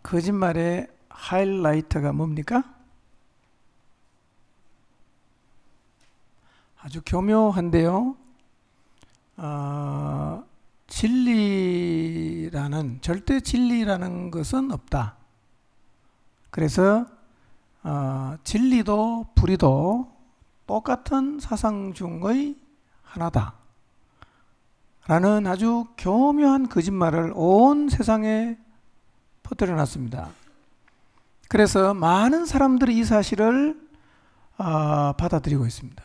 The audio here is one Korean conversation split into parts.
거짓말의 하이라이트가 뭡니까? 아주 교묘한데요. 절대 진리라는 것은 없다. 그래서 진리도 불의도 똑같은 사상 중의 하나다 라는 아주 교묘한 거짓말을 온 세상에 퍼뜨려 놨습니다. 그래서 많은 사람들이 이 사실을 받아들이고 있습니다.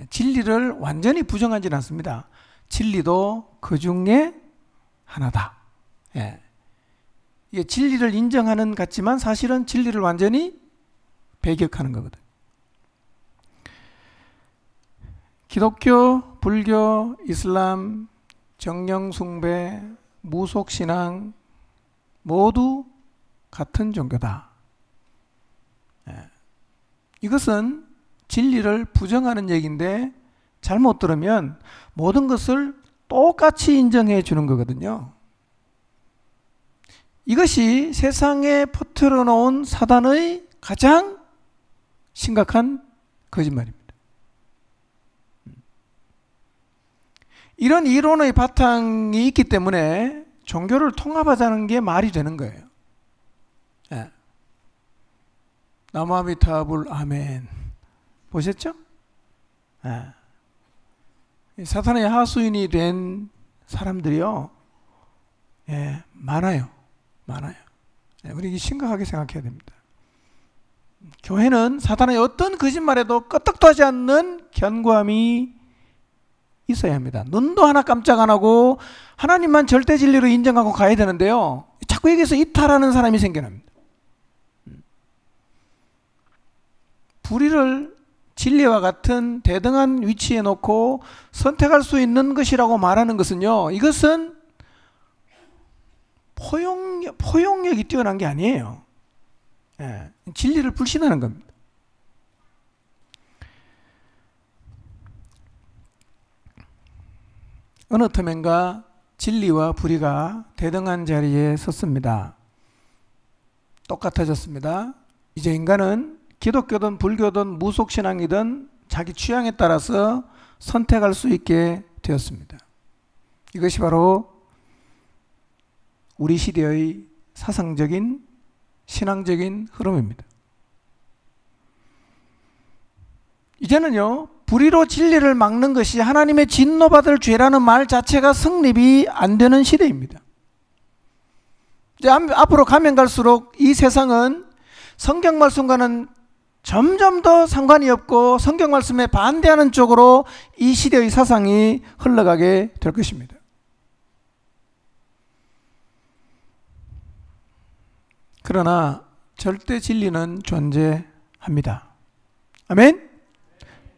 진리를 완전히 부정하지는 않습니다. 진리도 그 중에 하나다. 이게 진리를 인정하는 같지만 사실은 진리를 완전히 배격하는 거거든. 기독교, 불교, 이슬람, 정령숭배, 무속신앙 모두 같은 종교다. 이것은 진리를 부정하는 얘기인데 잘못 들으면 모든 것을 똑같이 인정해 주는 거거든요. 이것이 세상에 퍼뜨려 놓은 사단의 가장 심각한 거짓말입니다. 이런 이론의 바탕이 있기 때문에 종교를 통합하자는 게 말이 되는 거예요. 나무아미타불 아멘 보셨죠? 사탄의 하수인이 된 사람들이요, 많아요. 우리 심각하게 생각해야 됩니다. 교회는 사탄의 어떤 거짓말에도 끄떡도 하지 않는 견고함이 있어야 합니다. 눈도 하나 깜짝 안 하고 하나님만 절대 진리로 인정하고 가야 되는데요, 자꾸 여기서 이탈하는 사람이 생겨납니다. 불의를 진리와 같은 대등한 위치에 놓고 선택할 수 있는 것이라고 말하는 것은요, 이것은 포용력이 뛰어난 게 아니에요. 진리를 불신하는 겁니다. 어느 틈엔가 진리와 불의가 대등한 자리에 섰습니다. 똑같아졌습니다. 이제 인간은 기독교든 불교든 무속신앙이든 자기 취향에 따라서 선택할 수 있게 되었습니다. 이것이 바로 우리 시대의 사상적인 신앙적인 흐름입니다. 이제는요, 불의로 진리를 막는 것이 하나님의 진노받을 죄라는 말 자체가 성립이 안 되는 시대입니다. 이제 앞으로 가면 갈수록 이 세상은 성경 말씀과는 점점 더 상관이 없고 성경 말씀에 반대하는 쪽으로 이 시대의 사상이 흘러가게 될 것입니다. 그러나 절대 진리는 존재합니다. 아멘?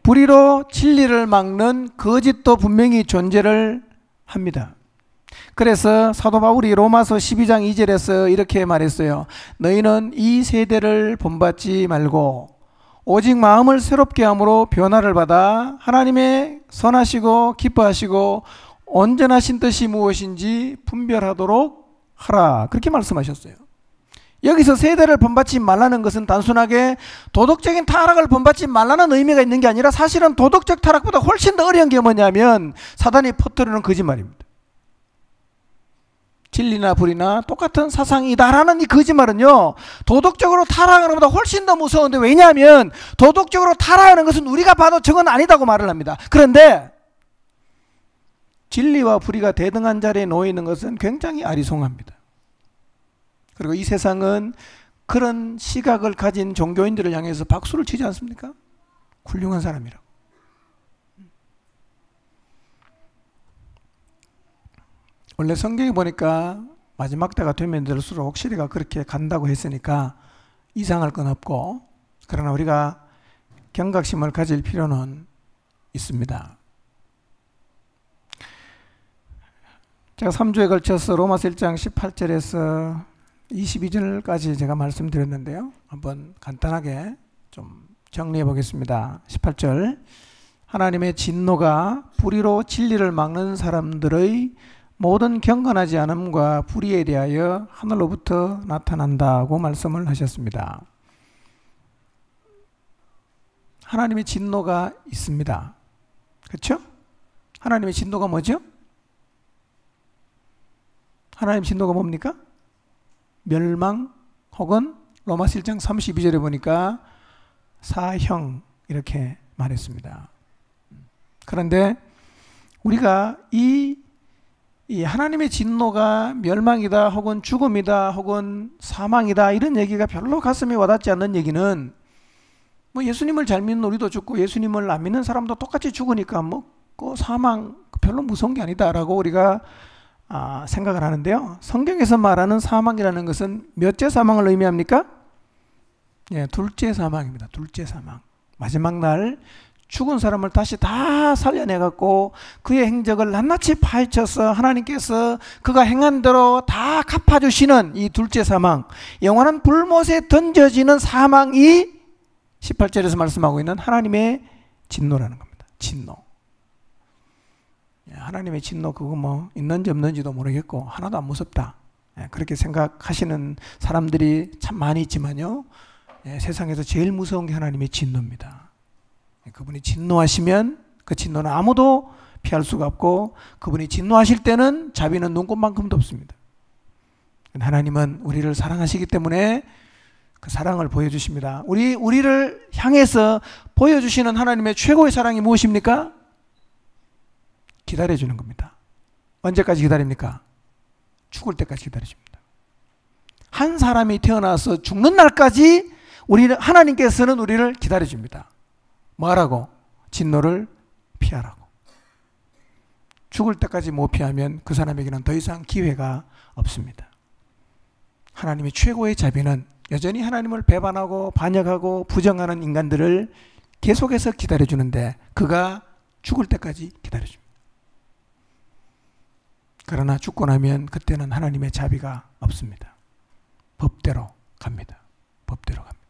불의로 진리를 막는 거짓도 분명히 존재를 합니다. 그래서 사도 바울이 로마서 12장 2절에서 이렇게 말했어요. 너희는 이 세대를 본받지 말고 오직 마음을 새롭게 함으로 변화를 받아 하나님의 선하시고 기뻐하시고 온전하신 뜻이 무엇인지 분별하도록 하라. 그렇게 말씀하셨어요. 여기서 세대를 본받지 말라는 것은 단순하게 도덕적인 타락을 본받지 말라는 의미가 있는 게 아니라 사실은 도덕적 타락보다 훨씬 더 어려운 게 뭐냐면 사단이 퍼뜨리는 거짓말입니다. 진리나 불이나 똑같은 사상이다라는 이 거짓말은요, 도덕적으로 타락하는 것보다 훨씬 더 무서운데, 왜냐하면 도덕적으로 타락하는 것은 우리가 봐도 저건 아니다고 말을 합니다. 그런데 진리와 불의가 대등한 자리에 놓여 있는 것은 굉장히 아리송합니다. 그리고 이 세상은 그런 시각을 가진 종교인들을 향해서 박수를 치지 않습니까? 훌륭한 사람이라고. 원래 성경에 보니까 마지막 때가 되면 될수록 시대가 그렇게 간다고 했으니까 이상할 건 없고, 그러나 우리가 경각심을 가질 필요는 있습니다. 제가 3주에 걸쳐서 로마서 1장 18절에서 22절까지 제가 말씀드렸는데요, 한번 간단하게 좀 정리해 보겠습니다. 18절, 하나님의 진노가 불의로 진리를 막는 사람들의 모든 경건하지 않음과 불의에 대하여 하늘로부터 나타난다고 말씀을 하셨습니다. 하나님의 진노가 있습니다. 그렇죠? 하나님의 진노가 뭐죠? 하나님의 진노가 뭡니까? 멸망 혹은 로마서 1장 32절에 보니까 사형 이렇게 말했습니다. 그런데 우리가 이 하나님의 진노가 멸망이다 혹은 죽음이다 혹은 사망이다 이런 얘기가 별로 가슴에 와닿지 않는 얘기는 뭐 예수님을 잘 믿는 우리도 죽고 예수님을 안 믿는 사람도 똑같이 죽으니까 뭐 그 사망 별로 무서운 게 아니다라고 우리가 생각을 하는데요. 성경에서 말하는 사망이라는 것은 몇째 사망을 의미합니까? 예, 둘째 사망입니다. 둘째 사망. 마지막 날 죽은 사람을 다시 다 살려내갖고 그의 행적을 낱낱이 파헤쳐서 하나님께서 그가 행한 대로 다 갚아주시는 이 둘째 사망, 영원한 불못에 던져지는 사망이 18절에서 말씀하고 있는 하나님의 진노라는 겁니다. 진노. 하나님의 진노 그거 뭐 있는지 없는지도 모르겠고 하나도 안 무섭다. 그렇게 생각하시는 사람들이 참 많이 있지만요. 세상에서 제일 무서운 게 하나님의 진노입니다. 그분이 진노하시면 그 진노는 아무도 피할 수가 없고 그분이 진노하실 때는 자비는 눈꽃만큼도 없습니다. 하나님은 우리를 사랑하시기 때문에 그 사랑을 보여주십니다. 우리를 향해서 보여주시는 하나님의 최고의 사랑이 무엇입니까? 기다려주는 겁니다. 언제까지 기다립니까? 죽을 때까지 기다려줍니다. 한 사람이 태어나서 죽는 날까지 하나님께서는 우리를 기다려줍니다. 뭐하라고? 진노를 피하라고. 죽을 때까지 못 피하면 그 사람에게는 더 이상 기회가 없습니다. 하나님의 최고의 자비는 여전히 하나님을 배반하고 반역하고 부정하는 인간들을 계속해서 기다려주는데 그가 죽을 때까지 기다려줍니다. 그러나 죽고 나면 그때는 하나님의 자비가 없습니다. 법대로 갑니다. 법대로 갑니다.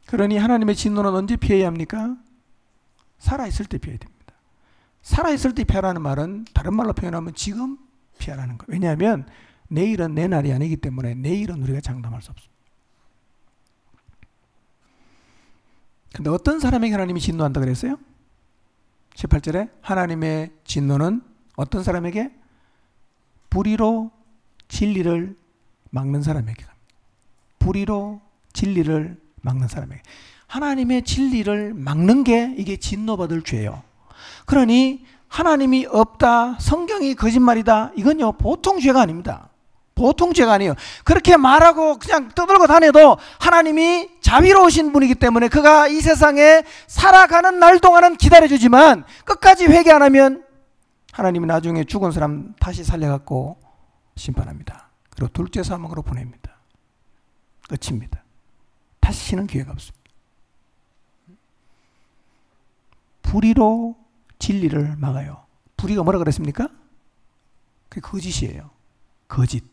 그러니 하나님의 진노는 언제 피해야 합니까? 살아있을 때 피해야 됩니다. 살아있을 때 피하라는 말은 다른 말로 표현하면 지금 피하라는 거예요. 왜냐하면 내일은 내 날이 아니기 때문에 내일은 우리가 장담할 수 없습니다. 근데 어떤 사람에게 하나님이 진노한다 그랬어요? 18절에 하나님의 진노는 어떤 사람에게? 불의로 진리를 막는 사람에게 갑니다. 불의로 진리를 막는 사람에게. 하나님의 진리를 막는 게 이게 진노받을 죄예요. 그러니 하나님이 없다, 성경이 거짓말이다, 이건요 보통 죄가 아닙니다. 보통 죄가 아니에요. 그렇게 말하고 그냥 떠들고 다녀도 하나님이 자비로우신 분이기 때문에 그가 이 세상에 살아가는 날 동안은 기다려주지만 끝까지 회개 안 하면 하나님이 나중에 죽은 사람 다시 살려갖고 심판합니다. 그리고 둘째 사망으로 보냅니다. 끝입니다. 다시는 기회가 없습니다. 불의로 진리를 막아요. 불의가 뭐라 그랬습니까? 그게 거짓이에요. 거짓.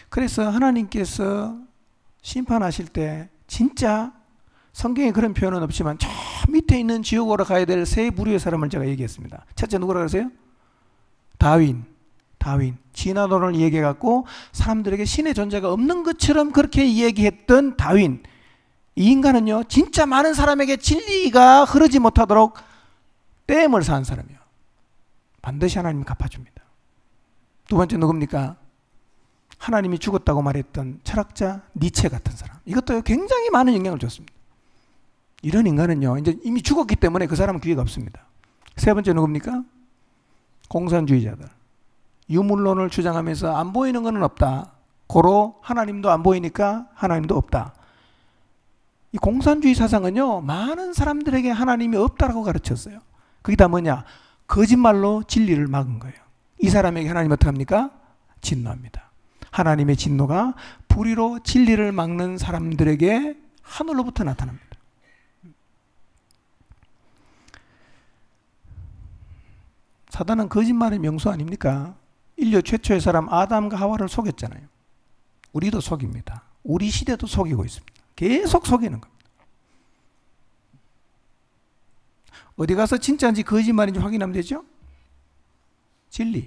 그래서 하나님께서 심판하실 때 진짜 성경에 그런 표현은 없지만 저 밑에 있는 지옥으로 가야 될 세 부류의 사람을 제가 얘기했습니다. 첫째 누구라 그러세요? 다윈. 진화론을 얘기해갖고 사람들에게 신의 존재가 없는 것처럼 그렇게 얘기했던 다윈. 이 인간은요 진짜 많은 사람에게 진리가 흐르지 못하도록 댐을 쌓은 사람이에요. 반드시 하나님이 갚아줍니다. 두 번째 누굽니까? 하나님이 죽었다고 말했던 철학자 니체 같은 사람. 이것도 굉장히 많은 영향을 줬습니다. 이런 인간은요 이제 이미 죽었기 때문에 그 사람은 기회가 없습니다. 세 번째 누굽니까? 공산주의자들. 유물론을 주장하면서 안 보이는 것은 없다. 고로 하나님도 안 보이니까 하나님도 없다. 이 공산주의 사상은요 많은 사람들에게 하나님이 없다라고 가르쳤어요. 그게 다 뭐냐? 거짓말로 진리를 막은 거예요. 이 사람에게 하나님 어떻게 합니까? 진노합니다. 하나님의 진노가 불의로 진리를 막는 사람들에게 하늘로부터 나타납니다. 사단은 거짓말의 명수 아닙니까? 인류 최초의 사람 아담과 하와를 속였잖아요. 우리도 속입니다. 우리 시대도 속이고 있습니다. 계속 속이는 겁니다. 어디 가서 진짜인지 거짓말인지 확인하면 되죠? 진리.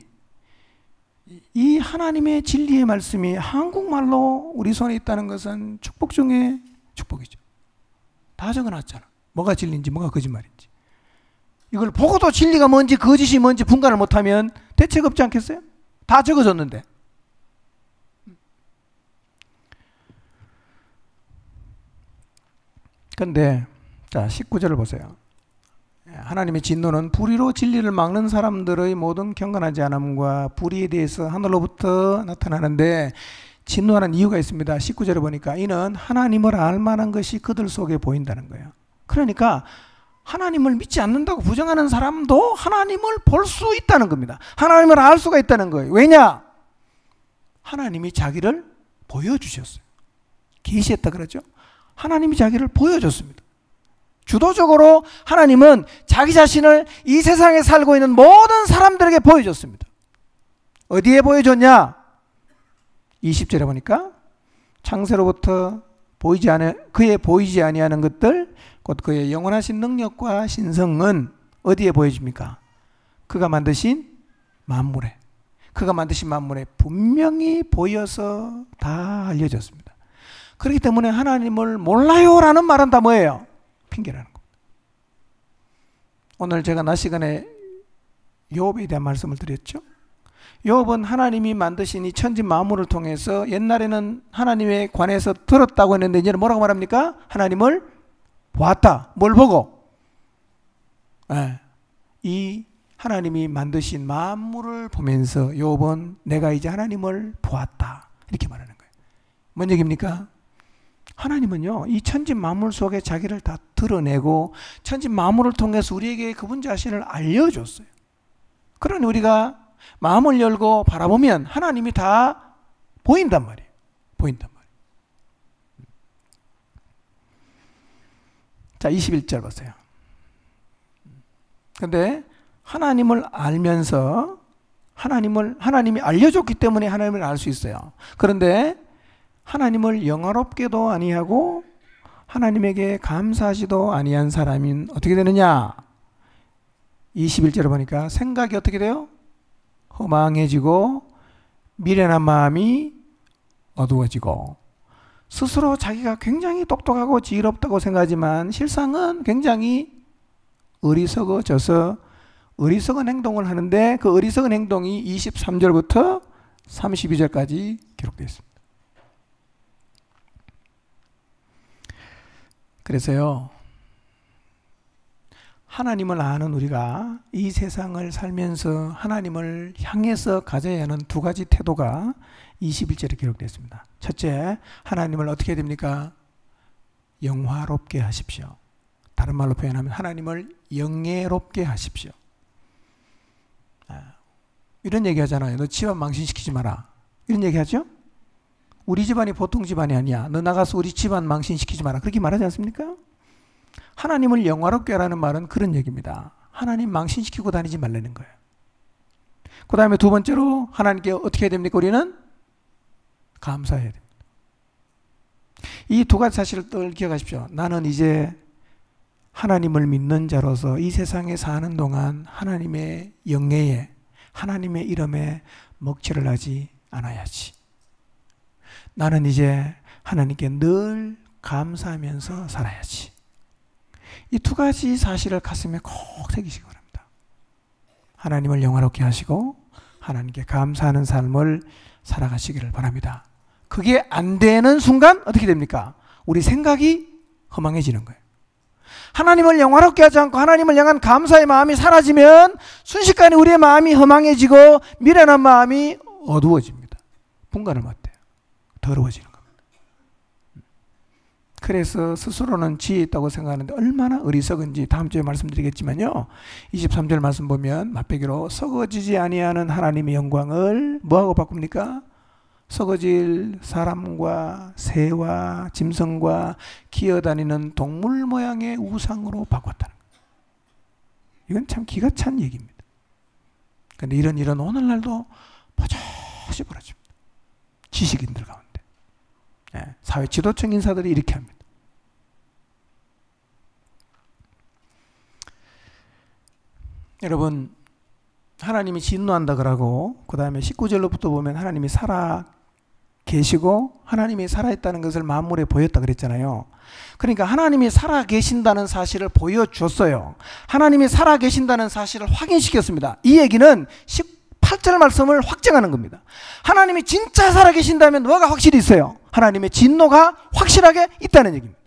이 하나님의 진리의 말씀이 한국말로 우리 손에 있다는 것은 축복 중에 축복이죠. 다 적어놨잖아. 뭐가 진리인지 뭐가 거짓말인지. 이걸 보고도 진리가 뭔지 거짓이 뭔지 분간을 못하면 대책 없지 않겠어요? 다 적어줬는데. 그런데 자 19절을 보세요. 하나님의 진노는 불의로 진리를 막는 사람들의 모든 경건하지 않음과 불의에 대해서 하늘로부터 나타나는데, 진노하는 이유가 있습니다. 19절에 보니까 이는 하나님을 알만한 것이 그들 속에 보인다는 거예요. 그러니까 하나님을 믿지 않는다고 부정하는 사람도 하나님을 볼 수 있다는 겁니다. 하나님을 알 수가 있다는 거예요. 왜냐? 하나님이 자기를 보여주셨어요. 계시했다 그러죠. 하나님이 자기를 보여줬습니다. 주도적으로 하나님은 자기 자신을 이 세상에 살고 있는 모든 사람들에게 보여줬습니다. 어디에 보여줬냐? 20절에 보니까 창세로부터 그의 보이지 아니하는 것들 곧 그의 영원하신 능력과 신성은 어디에 보여집니까? 그가 만드신 만물에, 그가 만드신 만물에 분명히 보여서 다 알려졌습니다. 그렇기 때문에 하나님을 몰라요라는 말은 다 뭐예요? 핑계라는 겁니다. 오늘 제가 낮 시간에 욥에 대한 말씀을 드렸죠. 욥은 하나님이 만드신 이 천지 만물을 통해서 옛날에는 하나님에 관해서 들었다고 했는데 이제는 뭐라고 말합니까? 하나님을 보았다. 뭘 보고? 이 하나님이 만드신 만물을 보면서 욥은 내가 이제 하나님을 보았다. 이렇게 말하는 거예요. 뭔 얘기입니까? 하나님은요, 이 천지 만물 속에 자기를 다 드러내고 천지 만물을 통해서 우리에게 그분 자신을 알려줬어요. 그러니 우리가 마음을 열고 바라보면 하나님이 다 보인단 말이에요. 보인단 말이에요. 자, 21절 보세요. 근데 하나님을 알면서 하나님이 알려줬기 때문에 하나님을 알 수 있어요. 그런데 하나님을 영화롭게도 아니하고 하나님에게 감사하지도 아니한 사람인 어떻게 되느냐? 21절에 보니까 생각이 어떻게 돼요? 허망해지고 미련한 마음이 어두워지고, 스스로 자기가 굉장히 똑똑하고 지혜롭다고 생각하지만 실상은 굉장히 어리석어져서 어리석은 행동을 하는데, 그 어리석은 행동이 23절부터 32절까지 기록되어 있습니다. 그래서요, 하나님을 아는 우리가 이 세상을 살면서 하나님을 향해서 가져야 하는 두 가지 태도가 21절에 기록되어 있습니다. 첫째, 하나님을 어떻게 해야 됩니까? 영화롭게 하십시오. 다른 말로 표현하면 하나님을 영예롭게 하십시오. 이런 얘기 하잖아요. 너 집안 망신시키지 마라. 이런 얘기 하죠? 우리 집안이 보통 집안이 아니야. 너 나가서 우리 집안 망신시키지 마라. 그렇게 말하지 않습니까? 하나님을 영화롭게 하라는 말은 그런 얘기입니다. 하나님 망신시키고 다니지 말라는 거예요. 그 다음에 두 번째로 하나님께 어떻게 해야 됩니까? 우리는 감사해야 됩니다. 이 두 가지 사실을 기억하십시오. 나는 이제 하나님을 믿는 자로서 이 세상에 사는 동안 하나님의 영예에, 하나님의 이름에 먹칠을 하지 않아야지. 나는 이제 하나님께 늘 감사하면서 살아야지. 이 두 가지 사실을 가슴에 꼭 새기시기 바랍니다. 하나님을 영화롭게 하시고 하나님께 감사하는 삶을 살아가시기를 바랍니다. 그게 안 되는 순간 어떻게 됩니까? 우리 생각이 허망해지는 거예요. 하나님을 영화롭게 하지 않고 하나님을 향한 감사의 마음이 사라지면 순식간에 우리의 마음이 허망해지고 미련한 마음이 어두워집니다. 분간을 못해요. 더러워지는 겁니다. 그래서 스스로는 지혜 있다고 생각하는데 얼마나 어리석은지 다음 주에 말씀드리겠지만요, 23절 말씀 보면 맛배기로 썩어지지 아니하는 하나님의 영광을 뭐하고 바꿉니까? 썩어질 사람과 새와 짐승과 기어다니는 동물 모양의 우상으로 바꿨다는 거예요. 이건 참 기가 찬 얘기입니다. 그런데 이런 일은 오늘날도 버젓이 벌어집니다. 지식인들 가운데. 사회 지도층 인사들이 이렇게 합니다. 여러분, 하나님이 진노한다 그러고 그 다음에 19절로부터 보면 하나님이 살아 계시고 하나님이 살아있다는 것을 만물에 보였다 그랬잖아요. 그러니까 하나님이 살아 계신다는 사실을 보여줬어요. 하나님이 살아 계신다는 사실을 확인시켰습니다. 이 얘기는 18절 말씀을 확증하는 겁니다. 하나님이 진짜 살아 계신다면 뭐가 확실히 있어요? 하나님의 진노가 확실하게 있다는 얘기입니다.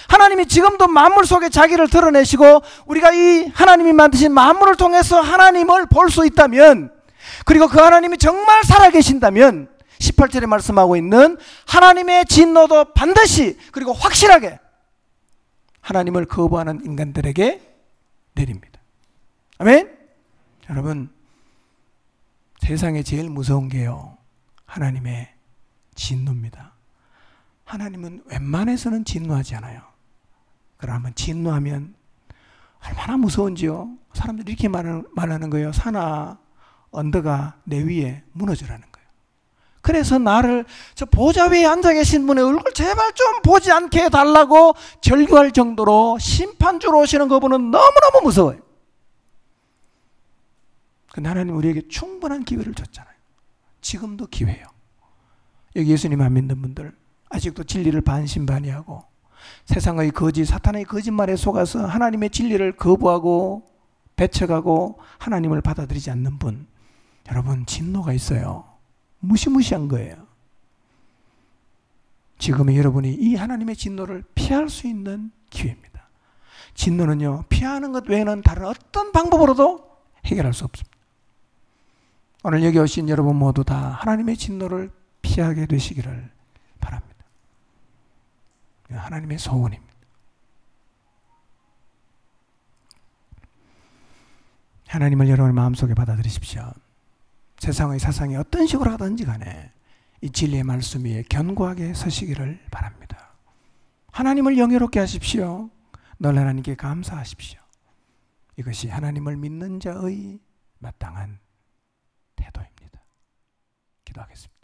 하나님이 지금도 만물 속에 자기를 드러내시고 우리가 이 하나님이 만드신 만물을 통해서 하나님을 볼 수 있다면, 그리고 그 하나님이 정말 살아계신다면 18절에 말씀하고 있는 하나님의 진노도 반드시 그리고 확실하게 하나님을 거부하는 인간들에게 내립니다. 아멘? 여러분, 세상에 제일 무서운 게요, 하나님의 진노입니다. 하나님은 웬만해서는 진노하지 않아요. 그러면 진노하면 얼마나 무서운지요. 사람들이 이렇게 말하는 거예요. 산하 언덕아 내 위에 무너져라는 거예요. 그래서 나를 저 보좌 위에 앉아 계신 분의 얼굴 제발 좀 보지 않게 해달라고 절규할 정도로 심판주로 오시는 그분은 너무너무 무서워요. 근데 하나님 우리에게 충분한 기회를 줬잖아요. 지금도 기회예요. 여기 예수님 안 믿는 분들, 아직도 진리를 반신반의하고 세상의 거짓, 사탄의 거짓말에 속아서 하나님의 진리를 거부하고 배척하고 하나님을 받아들이지 않는 분, 여러분 진노가 있어요. 무시무시한 거예요. 지금의 여러분이 이 하나님의 진노를 피할 수 있는 기회입니다. 진노는요, 피하는 것 외에는 다른 어떤 방법으로도 해결할 수 없습니다. 오늘 여기 오신 여러분 모두 다 하나님의 진노를 피하게 되시기를 바랍니다. 하나님의 소원입니다. 하나님을 여러분의 마음속에 받아들이십시오. 세상의 사상이 어떤 식으로 하든지 간에 이 진리의 말씀 위에 견고하게 서시기를 바랍니다. 하나님을 영예롭게 하십시오. 늘 하나님께 감사하십시오. 이것이 하나님을 믿는 자의 마땅한 태도입니다. 기도하겠습니다.